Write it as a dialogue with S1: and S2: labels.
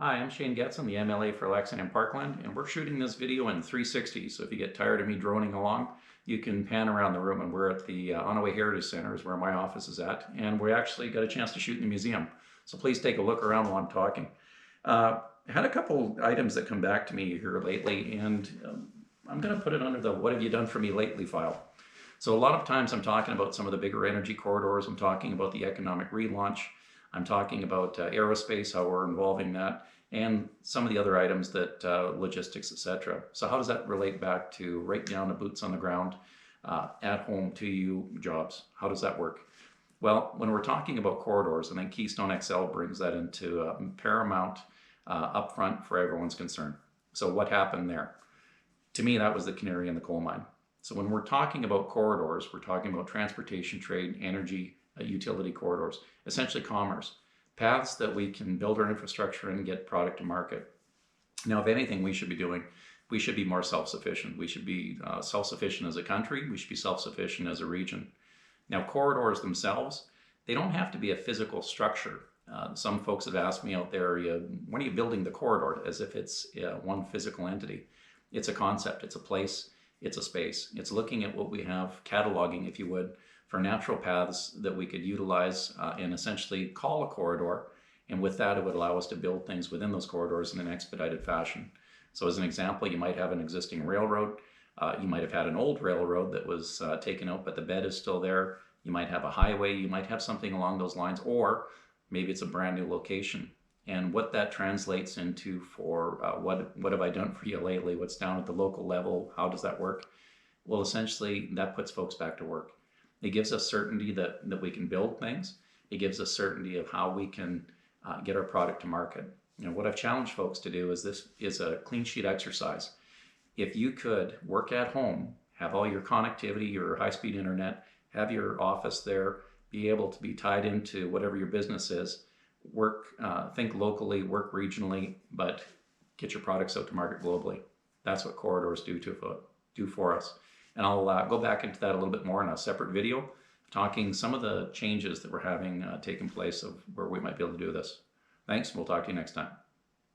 S1: Hi, I'm Shane Getz. I'm the MLA for Lexington Parkland, and we're shooting this video in 360. So if you get tired of me droning along, you can pan around the room. And we're at the Onaway Heritage Center, is where my office is at, and we actually got a chance to shoot in the museum. So please take a look around while I'm talking. I had a couple items that come back to me here lately, and I'm going to put it under the "What have you done for me lately" file. So a lot of times I'm talking about some of the bigger energy corridors. I'm talking about the economic relaunch. I'm talking about aerospace, how we're involving that, and some of the other items that logistics, etc. So how does that relate back to right down to boots on the ground, at home to you jobs? How does that work? Well, when we're talking about corridors, I think Keystone XL brings that into paramount upfront for everyone's concern. So what happened there? To me, that was the canary in the coal mine. So when we're talking about corridors, we're talking about transportation, trade, energy, utility corridors, essentially commerce, paths that we can build our infrastructure and get product to market. Now, if anything we should be doing, we should be more self-sufficient. We should be self-sufficient as a country. We should be self-sufficient as a region. Now, corridors themselves, they don't have to be a physical structure. Some folks have asked me out there, when are you building the corridor? As if it's one physical entity. It's a concept, it's a place, it's a space. It's looking at what we have, cataloging, if you would, for natural paths that we could utilize and essentially call a corridor. And with that, it would allow us to build things within those corridors in an expedited fashion. So as an example, you might have an existing railroad. You might have had an old railroad that was taken out, but the bed is still there. You might have a highway. You might have something along those lines, or maybe it's a brand new location. And what that translates into for what have I done for you lately? What's down at the local level? How does that work? Well, essentially, that puts folks back to work. It gives us certainty that we can build things. It gives us certainty of how we can get our product to market. What I've challenged folks to do is this is a clean sheet exercise. If you could work at home, have all your connectivity, your high-speed internet, have your office there, be able to be tied into whatever your business is, work, think locally, work regionally, but get your products out to market globally. That's what corridors do for us. And I'll go back into that a little bit more in a separate video, talking some of the changes that we're having taken place of where we might be able to do this. Thanks, we'll talk to you next time.